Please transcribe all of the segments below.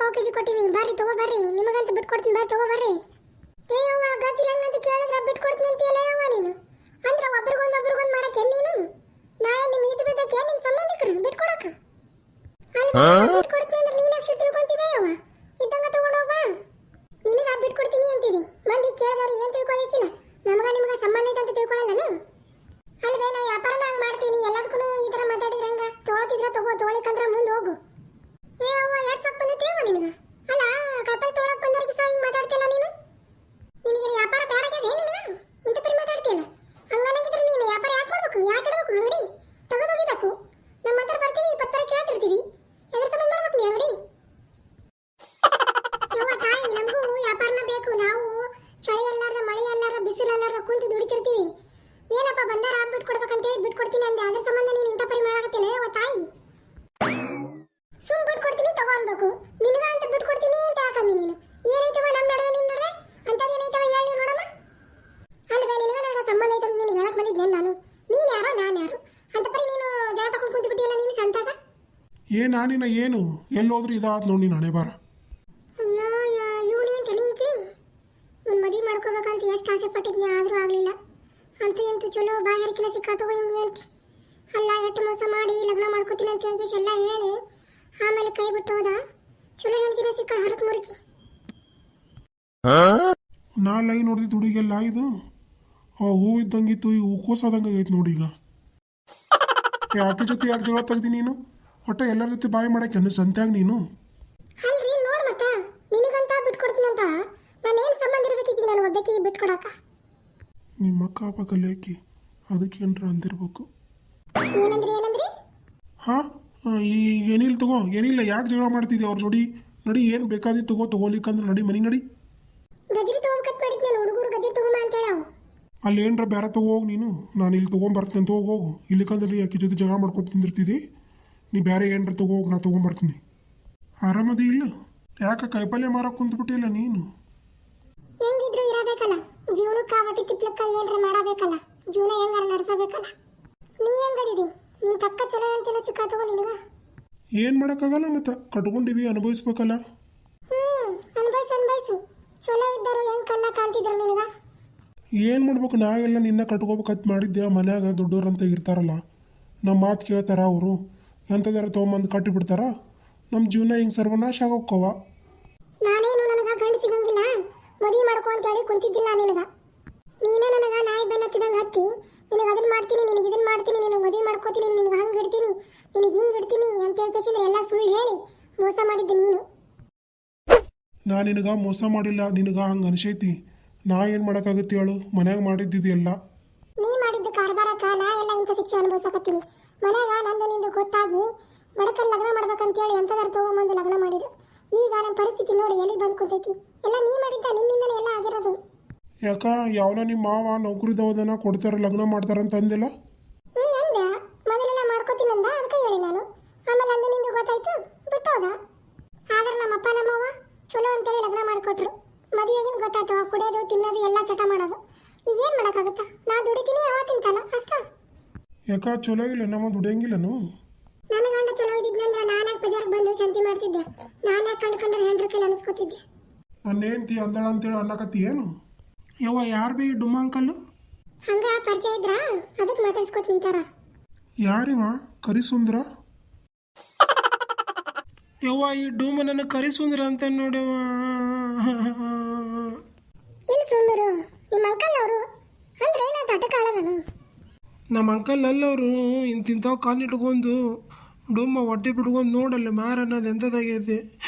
Pav KG ಕೊಟ್ಟಿನಿ, ಬರ್ರಿ ತಗೋ ಬರ್ರಿ, ನಿಮಗಂತ ಬಿಟ್ಕೊಡ್ತೀನಿ, ಬರ್ರಿ ತಗೋ ಬರ್ರಿ. ಏ ಅವ್ವ ಗಜ್ಜಿಲ್ ಹಂಗಂತ ಕೇಳಿದ್ರೆ ಬಿಟ್ಕೊಡ್ತೀನಿ ಅಂತೀಯಲ್ಲ ಯವ್ವ ನೀನು. ಅಂದ್ರೆ ಒಬ್ರಿಗೊಂದು ಮಾಡಕ್ಕೆ ನೀನು ನಾ ನಿಮ್ಮ ಇದು ಬಿದ್ದಕ್ಕೆ ನಿಮ್ಮ ಸಂಬಂಧಿಕರು ಬಿಟ್ಕೊಡಕ ಅಲ್ಲಿ ಬಿಟ್ಕೊಡ್ತೀನಿ ಅಂದ್ರೆ ನೀನು ಯಾಕೆ ತಿಳ್ಕೊಂತೀವಿ ಯವ್ವ? ಇದ್ದಂಗ ತಗೊಂಡೋಗ ನಿನಗ ಬಿಟ್ಕೊಡ್ತೀನಿ ಅಂತೀನಿ. ಮಂದಿ ಕೇಳಿದವ್ರು ಏನ್ ತಿಳ್ಕೊಳ್ಳಿಕ್ಕಿಲ್ಲ, ನಮಗ ನಿಮಗ ಸಂಬಂಧ ಐತೆ ಅಂತ ತಿಳ್ಕೊಳ್ಳಲ್ಲನು. ಅಲ್ವೇ ನಾವು ವ್ಯಾಪಾರನ ಹಂಗೆ ಮಾಡ್ತೀವಿ, ಎಲ್ಲದಕ್ಕೂ ಈ ಥರ ಮಾತಾಡಿದ್ರೆ ಹಂಗ ತೊಗೊತಿದ್ರೆ ತೊಗೊಳಿಕಂದ್ರೆ ಮುಂದೆ ಹೋಗು. ಏ ಅವ್ವ ಎರಡು ಸಾಕು ಬಂದೈತೇವ ನಿನಗ? ಅಲ್ಲ ಕಪ್ಪಲ್ ತೊಗೊಳಕ್ ಬಂದವ್ರಿಗೆ ಸಹ ಹಿಂಗೆ ಮಾತಾಡ್ತಿಲ್ಲ ನೀನು. ನಿನಗೆ ವ್ಯಾಪಾರ ಬೇಡಾಗ್ಯದ ನಿನಗ ಇಂಥ ಪರಿ ಮಾತಾಡ್ತೀಯಲ್ಲ. ಹಂಗನ್ನಾಗಿದ್ರೆ ನೀನು ವ್ಯಾಪಾರ ಯಾಕೆ ಮಾಡ್ಬೇಕು, ಯಾಕೆ ಇಡಬೇಕು ಅಂಗಡಿ ತೆಗೆದೋಗಿಬೇಕು. ನಮ್ಮ ಹತ್ರ ಬರ್ತೀವಿ 20 ತರ ಕೇಳ್ತಿರ್ತೀವಿ, ಎದ್ರ ಸಂಬಂಧ ಮಾಡ್ಬೇಕು ನೀ ಅಂಗಡಿ? ಯವ್ವ ತಾಯಿ ನಮಗೂ ವ್ಯಾಪಾರನ ಬೇಕು. ನಾವು ಚಳಿ ಅಲ್ಲಾರ್ದ ಮಳೆ ಅಲ್ಲಾರ್ದ ಬಿಸಿಲು ಅಲ್ಲಾರ್ದ ಕುಂತು ದುಡಿತಿರ್ತೀವಿ. ಏನಪ್ಪ ಬಂದಾರ ಬಿಟ್ಕೊಡ್ಬೇಕಂತೇಳಿ ಬಿಟ್ಕೊಡ್ತೀನಿ ಅಂದೆ, ಅದ್ರ ಸಂಬಂಧ ನೀನು ಇಂಥ ಪರಿ ಮಾಡಾಕತ್ತಿಲ್ಲ ಯವ್ವ ತಾಯಿ. ಸುಮ್ ಬಿಟ್ಕೊಡ್ತೀನಿ ತಗೋ ಅನ್ಬೇಕು, ನಿನಗ ಅಂತ ಬಿಟ್ಕೊಡ್ತೀನಿ ಅಂತ ಯಾಕಂದಿ ನೀನು? ಏನೈತವ ನಮ್ಮ ನಡುವೆ ನಿನ್ನ ನಡುವೆ ಅಂತದೇನೈತವ ಹೇಳಿ ನೋಡಮ್ಮ. ಅಲ್ವೇ ನಿನಗ ನನಗ ಸಂಬಂಧ ಐತೆ ಅಂತ ನಿನಗೆ ಹೇಳಕ್ ಬಂದಿದ್ದೇನೆ ನಾನು. ನೀನು ಯಾರೋ ನಾನು ಯಾರು ಅಂತ ಪರಿ ನೀನು ಜಯ ತಗೊಂಡು ಕುಂತು ಬಿಟ್ಟಿಯಲ್ಲ ನೀನು ಸಂತಾಗ. ನಾನಿನ ಏನು ಎಲ್ಲೋದ್ರೂ ಇದಾದ್ ನೋಡಿ ನಾನೇ ಬಾರ. ಅಯ್ಯೋ ಇವನೇಂತ ನೀಕೆ ಇವನ್ ಮದುವೆ ಮಾಡ್ಕೋಬೇಕಂತ ಎಷ್ಟು ಆಸೆ ಪಟ್ಟಿದ್ನಿ, ಆದ್ರೂ ಆಗ್ಲಿಲ್ಲ. ಅಂತೂ ಎಂತೂ ಚಲೋ ಬಾಯಾರಿಕೆನ ಸಿಕ್ಕಾತವ ಇವ್ಗೆ ಹೇಳ್ತಿ. ಅಲ್ಲ ಎಷ್ಟು ಮೋಸ ಮಾಡಿ ಲಗ್ನ ಮಾಡ್ಕೋತೀನಿ ಅಂತ ಹೇಳಿ ಎಲ್ಲ ಹೇಳಿ ಆಮೇಲೆ ಕೈ ಬಿಟ್ಟು ಹೋದ. ಚಲೋ ಹೇಳ್ತೀನಿ ಸಿಕ್ಕ ಹರಕ್ ಮುರುಕಿ. ನಾ ಲೈ ನೋಡ್ದಿದ್ದು ಹುಡುಗಿಯಲ್ಲ ಇದು, ಹೂ ಇದ್ದಂಗಿತ್ತು, ಈ ಹೂಕೋಸಾದಂಗೆ ಆಗೈತೆ ನೋಡಿ ಈಗ. ಆಕೆ ಜೊತೆ ಯಾಕೆ ಜಗಳ ತೆಗ್ದಿ ನೀನು? ಒಟ್ಟ ಎಲ್ಲರ ಜೊತೆ ಬಾಯಿ ಮಾಡಕ್ಕೆ ಅನ್ನ ಸಂತ್ಯಾಗ ನೀನು. ಅಲ್ರಿ ನೋಡ್ ಮತ್ತ ನಿನಗಂತ ಬಿಟ್ಕೊಡ್ತೀನಿ ಅಂತ ನಾನೇನು ಸಂಬಂಧ ಇರ್ಬೇಕೀಗ ನಾನು ಒಬ್ಬಕ್ಕೆ ಬಿಟ್ಕೊಡಕ? ನಿಮ್ಮ ಅಕ್ಕ ಪಕ್ಕಲ್ಲಿ ಹಾಕಿ ಅದಕ್ಕೆ ಏನ್ರ ಅಂದಿರ್ಬೇಕು. ಏನಂದ್ರಿ? ಹಾ ಈಗ ಏನಿಲ್ಲ ತಗೋ, ಏನಿಲ್ಲ. ಯಾಕೆ ಜಗಳ ಮಾಡ್ತಿದ್ದೆ ಅವ್ರ ಜೋಡಿ? ನಡಿ, ಏನು ಬೇಕಾದಿತ್ತು ತಗೋಲಿಕ್ಕಂದ್ರೆ ನಡಿ ಮನೆ ನಡಿ. ಗಜ್ರಿ ತಗೊಂಡ್ಕತ್ ಮಾಡಿದ್ದೆ ನಾನು, ಹುಡುಗರು ಗಜ್ರಿ ತಗೊಂಬ ಅಂತ ಹೇಳ. ಅಲ್ಲಿ ಏನರ ಬೇರೆ ತಗೋಗಿ ನೀನು, ನಾನು ಇಲ್ಲಿ ತೊಗೊಂಬರ್ತೀನಿ ಅಂತ ಹೋಗು. ಇಲ್ಲಿಕಂದ್ರೆ ಯಾಕೆ ಜೊತೆ ಜಗಳ ಮಾಡ್ಕೊತ ತಿಂದಿರ್ತಿದ್ದಿ. ನೀ ಬೇರೆ ಏನರ ತಗೋಗಿ, ನಾ ತೊಗೊಂಬರ್ತೀನಿ. ಆರಾಮದಿ ಇಲ್ಲ? ಯಾಕೆ ಕೈಪಲ್ಯ ಮಾರಕ್ಕೆ ಕುಂತ್ಬಿಟ್ಟಿಲ್ಲ ನೀನು? ಹೆಂಗಿದ್ರು ಇರಬೇಕಲ್ಲ, ಜೀವನಕ್ಕೆ ಹೊಟ್ಟಿ ತಿಪ್ಲಕ್ಕ ಏನ್ರ ಮಾಡಬೇಕಲ್ಲ, ಜೀವನ ಹೆಂಗಾರ ನಡೆಸಬೇಕಲ್ಲ. ನೀ ಹೆಂಗದಿದಿ? ನಿನ್ ತಕ್ಕ ಚಲೋ ಅಂತಿಲ್ಲ ಸಿಕ್ಕ ತಗೋ ನಿನಗ. ಏನು ಮಾಡೋಕ್ಕಾಗಲ್ಲ, ಮತ್ತೆ ಕಟ್ಕೊಂಡಿವಿ ಅನುಭವಿಸ್ಬೇಕಲ್ಲ. ಅನ್ಭವಿಸು ಚಲೋ ಇದ್ದರು ಹೆಂಗ್ ಕಣ್ಣ ಕಾಣ್ತಿದ್ರು ನಿನಗ? ಏನು ಮಾಡ್ಬೇಕು, ನಾ ಎಲ್ಲ ನಿನ್ನ ಕಟ್ಕೋಬೇಕಂತ ಮಾಡಿದ್ದೆ. ಮನ್ಯಾಗ ದೊಡ್ಡೋರಂತ ಇರ್ತಾರಲ್ಲ, ನಮ್ಮ ಮಾತು ಕೇಳ್ತಾರ ಅವರು. ಎಂಥದಾರ ತೊಗೊಂಬಂದು ಕಟ್ಟಿಬಿಡ್ತಾರ, ನಮ್ಮ ಜೀವನ ಹಿಂಗೆ ಸರ್ವನಾಶ ಆಗೋಕ್ಕವ. ನಾನೇನು ನನಗ ಗಂಡು ಸಿಗಂಗಿಲ್ಲ ಮದುವೆ ಮಾಡ್ಕೊ ಅಂತ ಹೇಳಿ ಕುಂತಿದ್ದಿಲ್ಲ ನಿನಗ. ನೀನೇ ನನಗ ನಾಯಿ ಬೆನ್ನತ್ತಿದಂಗೆ ಹತ್ತಿ ನಿನಗೆ ಅದನ್ನ ಮಾಡ್ತೀನಿ, ನಿನಗೆ ಇದನ್ನ ಮಾಡ್ತೀನಿ, ನಿನಗೆ ಮದುವೆ ಮಾಡ್ಕೋತೀನಿ, ನಿನಗೆ ಹಂಗೆ ಇಡ್ತೀನಿ, ನಿನಗೆ ಹಿಂಗೆ ಇಡ್ತೀನಿ ಅಂತ ಹೇಳ್ಕೇಸಿದ್ರೆ ಎಲ್ಲ ಸುಳ್ಳು ಹೇಳಿ ಮೋಸ ಮಾಡಿದ್ದೆ ನೀನು. ನಾ ನಿನಗ ಮೋಸ ಮಾಡಿಲ್ಲ, ನಿನಗ ಹಂಗೆ ಅನಿಸೈತಿ. ನಾ ಏನು ಮಾಡೋಕ್ಕಾಗತ್ತೆ ಹೇಳು? ಮನ್ಯಾಗ ಮಾಡಿದ್ದಿದ್ದು ಎಲ್ಲ ನೀ ಮಾಡಿದ್ದ ಕಾರ್ಬಾರಕ್ಕ ನಾ ಎಲ್ಲ ಇಂಥ ಶಿಕ್ಷೆ ಅನುಭವಿಸಕತ್ತೀನಿ. ಮನ್ಯಾಗ ನಂದು ನಿಂದು ಗೊತ್ತಾಗಿ ಬಡಕಲ್ಲಿ ಲಗ್ನ ಮಾಡ್ಬೇಕಂತೇಳಿ ಎಂಥದಾರು ತಗೊಂಬಂದು ಲಗ್ನ ಮಾಡಿದ್ರು. ಈಗ ನಮ್ಮ ಪರಿಸ್ಥಿತಿ ನೋಡಿ ಎಲ್ಲಿ ಬಂದು ಕುಂತೈತಿ. ಎಲ್ಲ ನೀ ಮಾಡಿದ್ದ, ನಿನ್ನಿಂದನೇ ಎಲ್ಲ ಆಗಿರೋದು. ಯಾಕ ಯಾವನ ನಿಮ್ಮ ಮಾವ ನೌಕರಿದವದನ್ನ ಕೊಡ್ತಾರ, ಲಗ್ನ ಮಾಡ್ತಾರಂತ ಅಂದಿಲ್ಲ? ಅಂದೆ ಮೊದಲೆಲ್ಲ ಮಾಡ್ಕೋತೀನಿ ಅಂದ, ಅದಕ್ಕೆ ಹೇಳಿ ನಾನು. ಆಮೇಲೆ ಅಂದು ನಿಂದು ಗೊತ್ತಾಯ್ತು ಬಿಟ್ಟೋದ. ಆದ್ರೆ ನಮ್ಮಪ್ಪ ನಮ್ಮವ್ವ ಚಲೋ ಅಂತೇಳಿ ಲಗ್ನ ಮಾಡಿಕೊಟ್ರು. ಮದುವೆಗಿನ ಗೊತ್ತಾಯ್ತು ಕುಡಿಯೋದು ತಿನ್ನೋದು ಎಲ್ಲ ಚಟ ಮಾಡೋದು. ಈಗ ಏನು ಮಾಡೋಕ್ಕಾಗುತ್ತ? ನಾ ದುಡಿತೀನಿ ಅವ ತಿಂತಾನ ಅಷ್ಟ. ಯಾಕ ಚಲೋ ಇಲ್ಲ? ನಮ್ಮ ದುಡಿಯಂಗಿಲ್ಲನು? ನನ್ನ ಗಂಡ ಚಲೋ ಇದ್ದಿದ್ನಂದ್ರೆ ನಾನಾಗ ಬಜಾರ್ಗೆ ಬಂದು ಶಾಂತಿ ಮಾಡ್ತಿದ್ದೆ. ನಾನಾಗ ಕಂಡ್ರೆ ಹೆಂಡ್ರ ಕೈಲಿ ಅನಿಸ್ಕೊತಿದ್ದೆ. ನನ್ನ ಹೆಂಡ್ತಿ ಅಂದಳ ಅಂತೇಳಿ ಅನ್ನಕತ್ತಿ ಏನು? ಯವ್ವ ಯಾರು ಬೈ ಡುಮ್ಮ ಅಂಕಲ್ಲು? ಹಂಗ ಪರಿಚಯ ಇದ್ರ ಅದಕ್ಕೆ ಮಾತಾಡ್ಸ್ಕೊತ ನಿಂತಾರ. ಯಾರಿವ? ಕರಿಸುಂದ್ರ? ಯವ್ವ ಈ ಡುಮ್ಮ ನನ್ನ ಕರಿಸುಂದ್ರ ಅಂತ ನೋಡವ. ಇಲ್ಲಿ ಸುಂದರು ನಿಮ್ಮ ಅಂಕಲ್ ಅವರು ಅಂದ್ರೆ ಏನಾಯ್ತು ಅಟಕಾಳದನು? ನಮ್ಮ ಅಂಕಲ್ ಅಲ್ಲವರು ಇಂತಿಂತಾವ್ ಕಾಲಿಟ್ಕೊಂಡು ಡುಮ್ಮ ಹೊಟ್ಟೆ ಬಿಟ್ಕೊಂಡು ನೋಡಲ್ಲ ಮಾರ ಅನ್ನೋದು ಎಂಥದ್ದಾಗೈತಿ.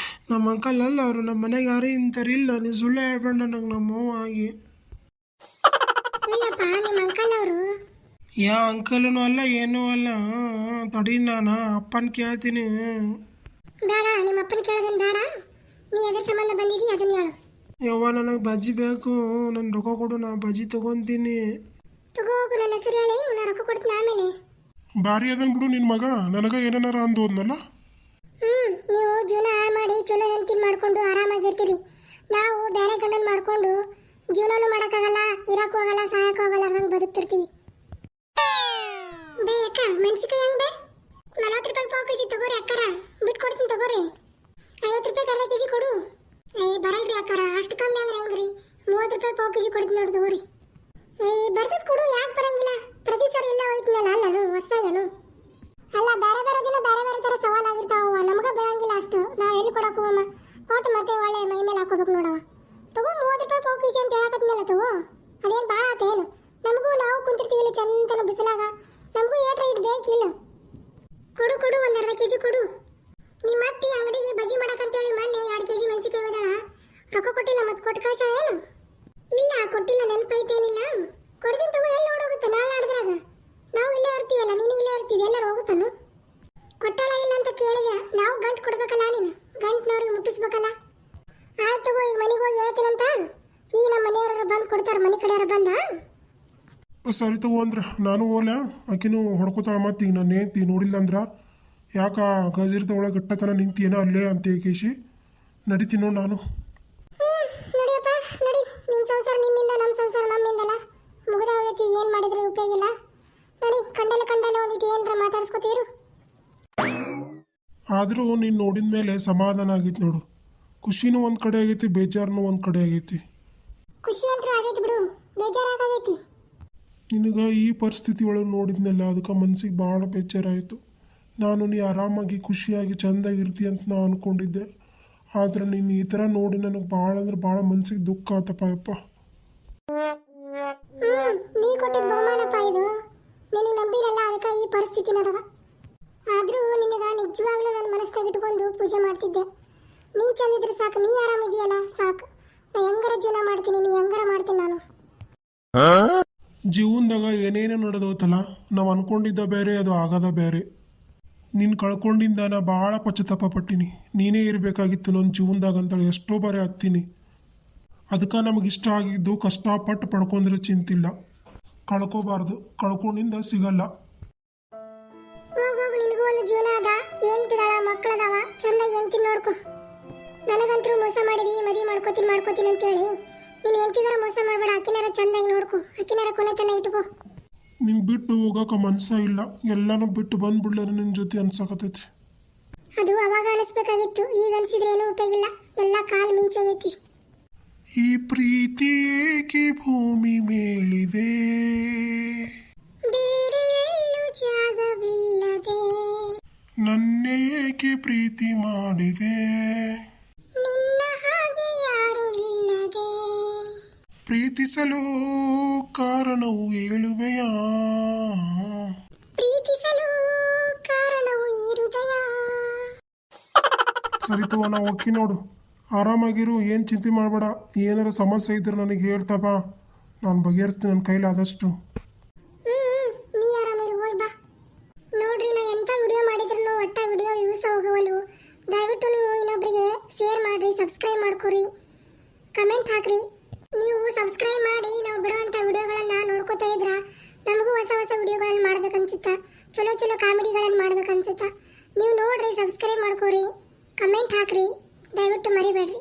ನಮ್ಮ ಅಂಕಲ್ ಅಲ್ಲ ಅವರು, ನಮ್ಮ ಮನೆಗೆ ಯಾರೇ ಇಂಥರಿಲ್ಲ. ನೀ ಸುಳ್ಳು ಹೇಳ್ಬೇಡ ನನಗೆ ನಮ್ಮ ಅವ್ವ ಆಗಿ. ಇಲ್ಲಪ್ಪ ನಿಮ್ಮ ಅಂಕಲ್ ಅವರು. ಯಾ ಅಂಕಲೂ ಅಲ್ಲ ಏನೂ ಅಲ್ಲ. ತಡಿ ನಾನು ಅಪ್ಪನ ಕೇಳ್ತೀನಿ. ಬೇಡ, ನಿಮ್ಮ ಅಪ್ಪನ ಕೇಳೋದನ್ ಬೇಡ. ನೀ ಎದ್ರ ಸಂಬಂಧ ಬಂದಿದ್ದೀ ಅದನ್ನ ಹೇಳು. ಯವ್ವ ನನಗೆ ಬಜ್ಜಿ ಬೇಕು, ನನ್ನ ರೊಕ್ಕ ಕೊಡು, ನಾ ಬಜ್ಜಿ ತಗೊಂತೀನಿ. ತಗೋಗು, ನನ್ನ ಹೆಸರು ಹೇಳಿ ನಾ ರೊಕ್ಕ ಕೊಡ್ತೀನಿ ಆಮೇಲೆ. ಭಾರಿ ಅದನ್ ಬಿಡು ನಿನ್ನ ಮಗ, ನನಗೆ ಏನಾರ ಅಂದೋದ್ನಲ್ಲ. ನೀವು ಜೀವನ ಹಾಳು ಮಾಡಿ ಚಲೋ ಹೆಂಡ್ತಿನ ಮಾಡ್ಕೊಂಡು ಆರಾಮಾಗಿರ್ತೀರಿ. ನಾವು ಬೇರೆ ಗಂಡನ ಮಾಡ್ಕೊಂಡು ಜೀವನನೂ ಮಾಡೋಕ್ಕಾಗಲ್ಲ, ಇರಕ್ಕೂ ಹೋಗಲ್ಲ, ಸಾಯಕ್ಕೂ ಹೋಗಲ್ಲ, ಹಂಗೆ ಬದುಕ್ತಿರ್ತೀವಿ. ಬೇ ಅಕ್ಕ ಮೆಣಸಿಕಾಯಿ ಹೆಂಗ್ ಬೇ? 40 ರೂಪಾಯಿ ಪಾವ್ ಕೆಜಿ ತಗೋರಿ ಅಕ್ಕರ, ಬಿಟ್ಕೊಡ್ತೀನಿ ತಗೋರಿ. 50 ರೂಪಾಯಿ ಅರ್ಧ ಕೆಜಿ ಕೊಡು. ಬರಲ್ರಿ ಅಕ್ಕಾರ, ಅಷ್ಟು ಕಮ್ಮಿ ಅಂದ್ರೆ ಹೆಂಗ್ರಿ? 30 ರೂಪಾಯಿ ಪಾವು ಕೆಜಿ ಕೊಡ್ತೀನಿ ನೋಡ್ದು ಊರಿ. ಬರ್ತದ ಕೊಡು, ಯಾಕೆ ಬರಂಗಿಲ್ಲ? ಪ್ರತಿ ಸರಿ ಎಲ್ಲ ಹೋಯ್ತಿನಲ್ಲ ಅಲ್ಲನು ಹೊಸಾಯನು. ಅಲ್ಲ ಬೇರೆ ಬೇರೆ ದಿನ ಬೇರೆ ಬೇರೆ ತರ ಸವಾಲಾಗಿರ್ತಾವ, ನಮಗ ಬರಂಗಿಲ್ಲ ಅಷ್ಟು. ನಾವು ಎಲ್ಲಿ ಕೊಡಕ್ಕೆ ಹೋಗಮ್ಮ? ಕೊಟ್ಟು ಮತ್ತೆ ಒಳ್ಳೆ ಮೈ ಮೇಲೆ ಹಾಕೋಬೇಕು ನೋಡವ. ತಗೋ 30 ರೂಪಾಯಿ ಪಾವು ಕೆಜಿ ಅಂತ ಹೇಳಕತ್ನಲ್ಲ, ತಗೋ. ಅದೇನು ಭಾಳ ಆತೇನು? ನಮಗೂ ನಾವು ಕುಂತಿರ್ತೀವಿಲ್ಲ ಚಂದನ ಬಿಸಿಲಾಗ, ನಮಗೂ ಏಟ್ರ ಇಟ್ಟು ಬೇಕಿಲ್ಲ. ಕೊಡು ಕೊಡು, ಒಂದು ಅರ್ಧ ಕೆಜಿ ಕೊಡು. ನಿಮ್ಮ ಅತ್ತಿ ಅಂಗಡಿಗೆ ಬಜ್ಜಿ ಮಾಡಕಂತೇಳಿ ಮೊನ್ನೆ 2 ಕೆಜಿ ಮೆಣಸಿನಕಾಯಿ ಹೋದಳ, ರೊಕ್ಕ ಕೊಟ್ಟಿಲ್ಲ, ಮತ್ತೆ ಕೊಟ್ಟು ಕಳ್ಸ ಏನು? ಇಲ್ಲ ಕೊಟ್ಟಿಲ್ಲ, ನೆನಪೈತೇನಿಲ್ಲ. ಕೊಡ್ತೀನಿ ತಗೋ. ಎಲ್ಲಿ ಓಡೋಗುತ್ತೆ? ನಾಳೆ ಆಡಿದ್ರಾಗ ನಾವು ಇಲ್ಲೇ ಇರ್ತೀವಲ್ಲ, ನೀನು ಇಲ್ಲೇ ಇರ್ತೀವಿ, ಎಲ್ಲರೂ ಹೋಗುತ್ತಾನು? ಕೊಟ್ಟಾಳ ಇಲ್ಲ ಅಂತ ಕೇಳಿದೆ. ನಾವು ಗಂಟು ಕೊಡ್ಬೇಕಲ್ಲ, ನೀನು ಗಂಟ್ನವ್ರಿಗೆ ಮುಟ್ಟಿಸ್ಬೇಕಲ್ಲ. ಆಯ್ತು ತಗೋ, ಈಗ ಮನೆಗೆ ಹೋಗಿ ಹೇಳ್ತೀನಂತ. ಈಗ ನಮ್ಮ ಮನೆಯವ್ರ ಬಂದು ಕೊಡ್ತಾರೆ, ಮನೆ ಕಡೆಯವ್ರ ಬಂದ. ಸರಿ ತಗೋ ಅಂದ್ರೆ ನಾನು ಹೋಗ್ಲ. ಆಕಿನೂ ಹೊಡ್ಕೋತಾಳ. ಮತ್ತೆ ಈಗ ನಾನು ಏಂತಿ ನೋಡಿಲ್ಲ ಅಂದ್ರೆ ಯಾಕ ಗಜಿರ್ದ ಒಳಗೆ ಇಟ್ಟತನ ನಿಂತಿಯೇನೋ ಅಲ್ಲೇ ಅಂತ ಕೇಶಿ ನಡಿತೀನಿ ನೋಡಿ ನಾನು. ನಡಿಯಪ್ಪ ನಡಿ. ನಿಮ್ಮ ಸಂಸಾರ ನಿಮ್ಮಿಂದ, ನಮ್ಮ ಸಂಸಾರ ನಮ್ಮಿಂದಲ್ಲ. ಮುಗಿದ ಹೋಗೈತಿ, ಏನು ಮಾಡಿದ್ರೆ ಉಪಯೋಗ ಇಲ್ಲ. ನಡಿ, ಕಂಡಲ್ಲ ಒಂದಿಟ್ಟು ಏನರ ಮಾತಾಡ್ಸ್ಕೊತೀರು. ಆದರೂ ನೀನು ನೋಡಿದ ಮೇಲೆ ಸಮಾಧಾನ ಆಗೈತಿ ನೋಡು. ಖುಷಿನೂ ಒಂದು ಕಡೆ ಆಗೈತಿ, ಬೇಜಾರನೂ ಒಂದು ಕಡೆ ಆಗೈತಿ. ಖುಷಿ ಅಂತೂ ಆಗೈತಿ ಬಿಡು, ಬೇಜಾರಾಗೈತಿ. ನಿನಗೆ ಈ ಪರಿಸ್ಥಿತಿ ಒಳಗೆ ನೋಡಿದ್ನಲ್ಲ, ಅದಕ್ಕೆ ಮನ್ಸಿಗೆ ಭಾಳ ಬೇಜಾರಾಯಿತು. ನಾನು ನೀ ಆರಾಮಾಗಿ ಖುಷಿಯಾಗಿ ಚೆಂದಾಗಿರ್ತಿ ಅಂತ ನಾ ಅಂದ್ಕೊಂಡಿದ್ದೆ. ಆದ್ರೆ ನೀನು ಈ ಥರ ನೋಡಿ ನನಗೆ ಭಾಳ ಅಂದ್ರೆ ಭಾಳ ಮನ್ಸಿಗೆ ದುಃಖ ಆತಪ್ಪ ಯಪ್ಪ. ನೀ ಕೊಟ್ಟಿದ್ದ ಬಹುಮಾನಪ್ಪ ಇದು. ನಿನಗೆ ನಂಬಿರಲ್ಲ, ಅದಕ್ಕೆ ಈ ಪರಿಸ್ಥಿತಿ ನನಗ. ಆದರೂ ನಿನಗೆ ನಿಜವಾಗ್ಲೂ ನನ್ನ ಮನಸ್ಸಾಗಿ ಇಟ್ಕೊಂಡು ಪೂಜೆ ಮಾಡ್ತಿದ್ದೆ. ನೀ ಚಂದಿದ್ರೆ ಸಾಕು, ನೀ ಆರಾಮಿದೆಯಲ್ಲ ಸಾಕು. ನಾ ಹೆಂಗಾರ ಜೀವನ ಮಾಡ್ತೀನಿ, ನೀ ಹೆಂಗಾರ ಮಾಡ್ತೀನಿ ನಾನು. ಜೀವನದಾಗ ಏನೇನೋ ನಡೆದೋತಲ್ಲ, ನಾವು ಅನ್ಕೊಂಡಿದ್ದ ಬೇರೆ, ಅದು ಆಗದ ಬೇರೆ. ನೀನು ಕಳ್ಕೊಂಡಿಂದ ನಾ ಭಾಳ ಪಶ್ಚಾತ್ತಾಪ ಪಟ್ಟಿನಿ. ನೀನೇ ಇರಬೇಕಾಗಿತ್ತು ನನ್ನ ಜೀವನದಾಗ ಅಂತೇಳಿ ಎಷ್ಟೋ ಬಾರಿ ಹತ್ತೀನಿ. ಅದಕ್ಕೆ ನಮಗಿಷ್ಟ ಆಗಿದ್ದು ಕಷ್ಟಪಟ್ಟು ಪಡ್ಕೊಂಡ್ರೆ ಚಿಂತಿಲ್ಲ. ಕಳ್ಕೋಬಾರ್ದು, ಕಳ್ಕೊಂಡಿಂದ ಸಿಗಲ್ಲ. ಹೋಗು, ನಿನಗೂ ಒಂದು ಜೀವನ ಅದ, ಹೆಂಡ್ತಿದಾಳ, ಮಕ್ಕಳದಾವ, ಚೆನ್ನಾಗಿ ಹೆಂಡ್ತಿ ನೋಡ್ಕೊ. ನನಗಂತೂ ಮೋಸ ಮಾಡಿದಿ, ಮದುವೆ ಮಾಡ್ಕೋತೀನಿ ಅಂತೇಳಿ ನೀನು ಹೆಂಡ್ತಿಗಾರ ಮೋಸ ಮಾಡಬೇಡ. ಅಕ್ಕಿನಾರ ಚಂದಾಗಿ ನೋಡ್ಕೊ, ಅಕ್ಕಿನಾರ ಕೊನೆತನ ಇಟ್ಕೋ. ನಿಂಗೆ ಬಿಟ್ಟು ಹೋಗಕ್ಕೆ ಮನಸ್ಸ ಇಲ್ಲ. ಎಲ್ಲನೂ ಬಿಟ್ಟು ಬಂದ್ಬಿಡ್ಲ ನಿನ್ನ ಜೊತೆ ಅನ್ಸಕತ್ತೈತಿ. ಅದು ಅವಾಗ ಅನಿಸ್ಬೇಕಾಗಿತ್ತು, ಈಗ ಅನ್ಸಿದ್ರೆ ಏನೂ ಉಪಯೋಗ ಇಲ್ಲ. ಎಲ್ಲ ಕಾಲು ಮಿಂಚೋಗೈತಿ. ಈ ಪ್ರೀತಿ ಏಕೆ ಭೂಮಿ ಮೇಲಿದೆ, ಬೇರೆ ಎಲ್ಲೂ ಜಾಗವಿಲ್ಲದೆ, ನನ್ನೇ ಏಕೆ ಪ್ರೀತಿ ಮಾಡಿದೆ, ನಿನ್ನ ಹಾಗೆ ಯಾರು ಇಲ್ಲದೆ, ಪ್ರೀತಿಸಲು ಕಾರಣವು ಹೇಳುವೆಯ, ಪ್ರೀತಿಸಲು ಕಾರಣವು ಈ ಹೃದಯ. ಸರಿತವ ನಾ ಒಕ್ಕಿ ನೋಡು. ಆರಾಮಾಗಿರು, ಏನು ಚಿಂತೆ ಮಾಡಬೇಡ. ಏನಾರ ಸಮಸ್ಯೆ ಇದ್ರೆ ನನಗೆ ಹೇಳ್ತಪ್ಪ, ನಾನು ಬಗೆಹರಿಸ್ತೀನಿ ನನ್ನ ಕೈಲಾದಷ್ಟು. ನೀ ಆರಾಮಾಗಿ ಹೋಗಿ ಬಾ. ನೋಡ್ರಿ, ನಾ ಎಂಥ ವಿಡಿಯೋ ಮಾಡಿದ್ರು ಒಟ್ಟ ವಿಡಿಯೋ ಯೂಸ್ ಹೋಗವಲ್ವು. ದಯವಿಟ್ಟು ನೀವು ಇನ್ನೊಬ್ಬರಿಗೆ ಶೇರ್ ಮಾಡಿರಿ, ಸಬ್ಸ್ಕ್ರೈಬ್ ಮಾಡ್ಕೊರಿ, ಕಮೆಂಟ್ ಹಾಕ್ರಿ. ನೀವು ಸಬ್ಸ್ಕ್ರೈಬ್ ಮಾಡಿ ನಾವು ಬಿಡುವಂಥ ವಿಡಿಯೋಗಳನ್ನು ನೋಡ್ಕೋತಾ ಇದ್ರ ನಮಗೂ ಹೊಸ ಹೊಸ ವಿಡಿಯೋಗಳನ್ನು ಮಾಡ್ಬೇಕನ್ಸುತ್ತಾ, ಚಲೋ ಚಲೋ ಕಾಮಿಡಿಗಳನ್ನು ಮಾಡ್ಬೇಕನ್ಸುತ್ತಾ. ನೀವು ನೋಡ್ರಿ, ಸಬ್ಸ್ಕ್ರೈಬ್ ಮಾಡ್ಕೊರಿ, ಕಮೆಂಟ್ ಹಾಕ್ರಿ, ದಯವಿಟ್ಟು ಮರಿಬೇಡ್ರಿ.